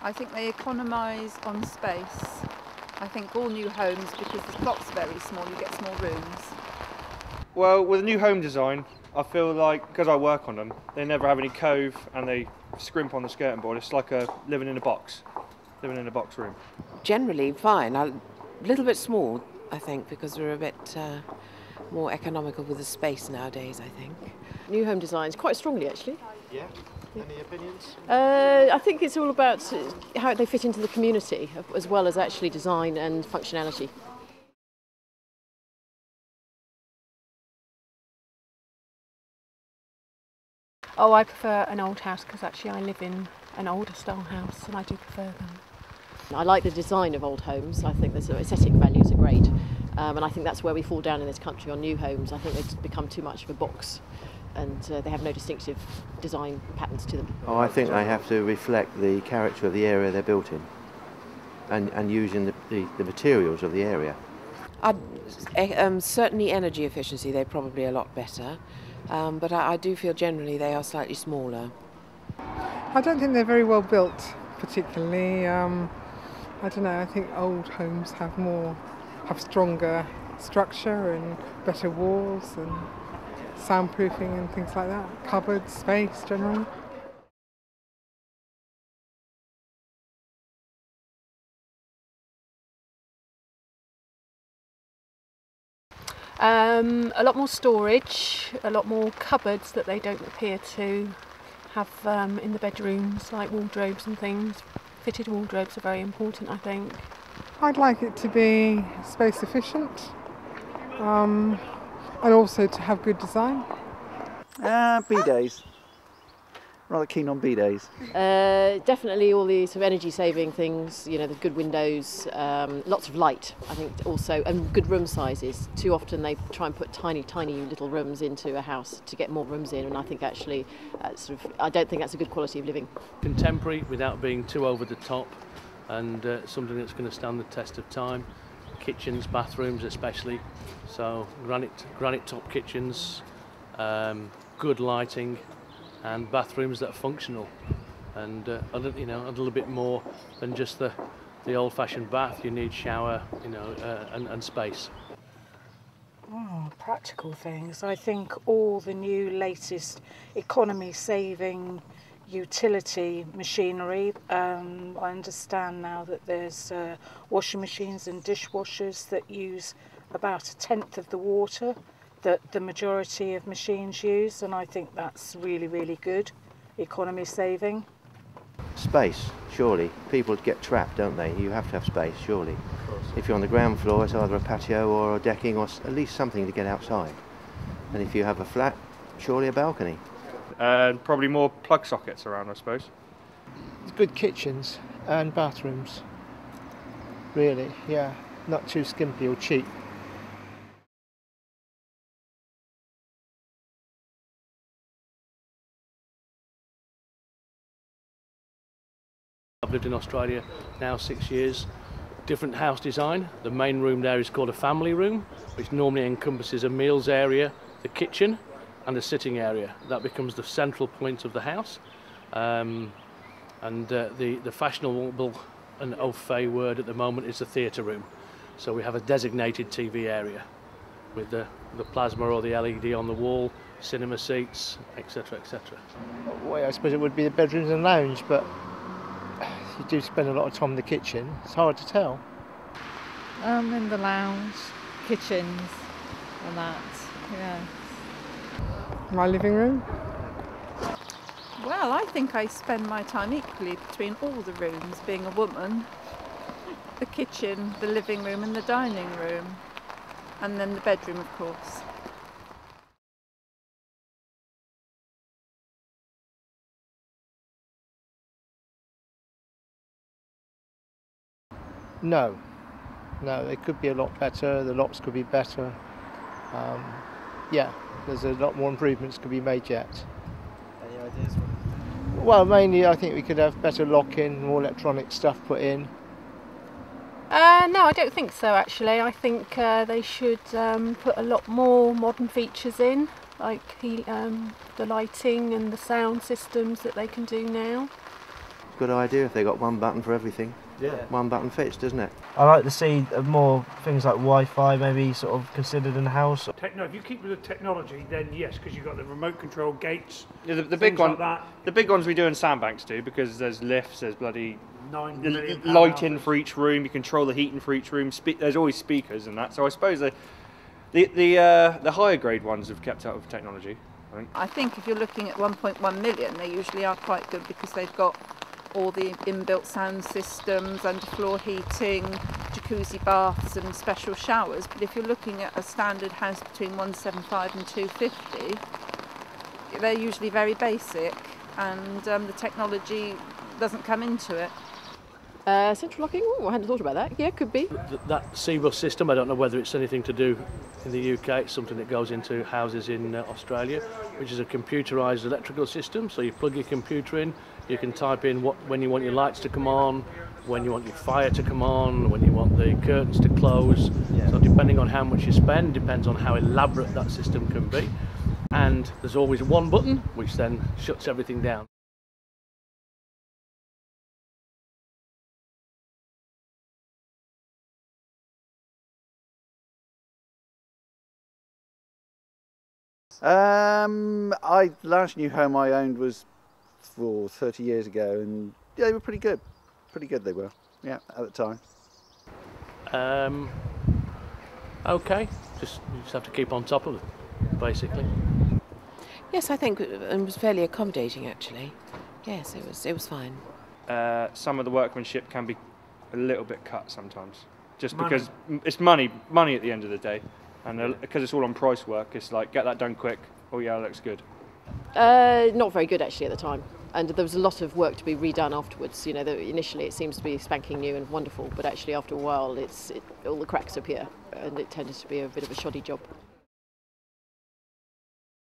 I think they economise on space. I think all new homes, because the plots are very small, you get small rooms. Well, with a new home design, I feel like, because I work on them, they never have any cove and they scrimp on the skirting board. It's like living in a box room. Generally fine, a little bit small, I think, because we're a bit more economical with the space nowadays, I think. New home designs, quite strongly actually. Yeah? Any opinions? I think it's all about how they fit into the community, as well as actually design and functionality. Oh, I prefer an old house because actually I live in an older style house and I do prefer them. I like the design of old homes. I think the sort of aesthetic values are great, and I think that's where we fall down in this country on new homes. I think they've become too much of a box and they have no distinctive design patterns to them. Oh, I think they have to reflect the character of the area they're built in and using the materials of the area. Certainly energy efficiency, they're probably a lot better, but I do feel generally they are slightly smaller. I don't think they're very well built, particularly. I don't know, I think old homes have stronger structure and better walls and soundproofing and things like that, cupboards, space generally. A lot more storage, a lot more cupboards that they don't appear to have in the bedrooms, like wardrobes and things. Fitted wardrobes are very important, I think. I'd like it to be space efficient and also to have good design. B-days. Rather keen on B-days. Definitely all the sort of energy saving things, you know, the good windows, lots of light, I think also, and good room sizes. Too often they try and put tiny little rooms into a house to get more rooms in, and I think actually I don't think that's a good quality of living. Contemporary without being too over the top, and something that's going to stand the test of time. Kitchens, bathrooms especially, so granite top kitchens, good lighting, and bathrooms that are functional, and a little bit more than just the old-fashioned bath. You need shower, and space. Practical things. I think all the new latest economy-saving utility machinery. I understand now that there's washing machines and dishwashers that use about 1/10 of the water that the majority of machines use, and I think that's really, really good economy saving. Space, surely. People get trapped, don't they? You have to have space, surely. If you're on the ground floor, it's either a patio or a decking or at least something to get outside. And if you have a flat, surely a balcony. And probably more plug sockets around, I suppose. Good kitchens and bathrooms, really, yeah. Not too skimpy or cheap. I've lived in Australia now 6 years. Different house design. The main room there is called a family room, which normally encompasses a meals area, the kitchen, and a sitting area. That becomes the central point of the house. The fashionable and au fait word at the moment is the theatre room. So we have a designated TV area with the plasma or the LED on the wall, cinema seats, etc., etc. Well, I suppose it would be the bedrooms and lounge, but you do spend a lot of time in the kitchen. It's hard to tell. In the lounge, kitchens, and that, yeah. My living room. Well, I think I spend my time equally between all the rooms, being a woman. The kitchen, the living room and the dining room, and then the bedroom, of course. No, they could be a lot better, the locks could be better. Yeah, there's a lot more improvements could be made yet. Any ideas? Well, mainly I think we could have better lock-in, more electronic stuff put in. No, I don't think so actually. I think they should put a lot more modern features in, like the lighting and the sound systems that they can do now. good idea if they got one button for everything. Yeah. One button fits, doesn't it? I like to see more things like Wi-Fi maybe sort of considered in the house. If you keep with the technology, then yes, because you've got the remote control gates. Yeah, the big like one, that. the big ones we do in sandbanks do, because there's lifts, there's bloody 9 million lighting for each room. You control the heating for each room. There's always speakers and that. So I suppose the higher grade ones have kept up with technology. I think if you're looking at 1.1 million, they usually are quite good because they've got all the inbuilt sound systems, underfloor heating, jacuzzi baths and special showers. But if you're looking at a standard house between 175 and 250, they're usually very basic, and the technology doesn't come into it. Central locking? Oh, I hadn't thought about that. Yeah, could be. That C-bus system, I don't know whether it's anything to do in the UK. It's something that goes into houses in Australia, which is a computerised electrical system. So you plug your computer in, you can type in when you want your lights to come on, when you want your fire to come on, when you want the curtains to close. Yeah. So depending on how much you spend, depends on how elaborate that system can be. And there's always one button which then shuts everything down. Last new home I owned was 30 years ago, and yeah, they were pretty good. Pretty good they were, yeah, at the time. Okay, you just have to keep on top of it, basically. Yes, I think it was fairly accommodating actually. Yes, it was fine. Some of the workmanship can be a little bit cut sometimes, just because it's money at the end of the day. And because it's all on price work, it's like, get that done quick. Oh yeah, that looks good. Not very good actually at the time, and there was a lot of work to be redone afterwards. You know, initially it seems to be spanking new and wonderful, but actually after a while all the cracks appear, and it tended to be a bit of a shoddy job.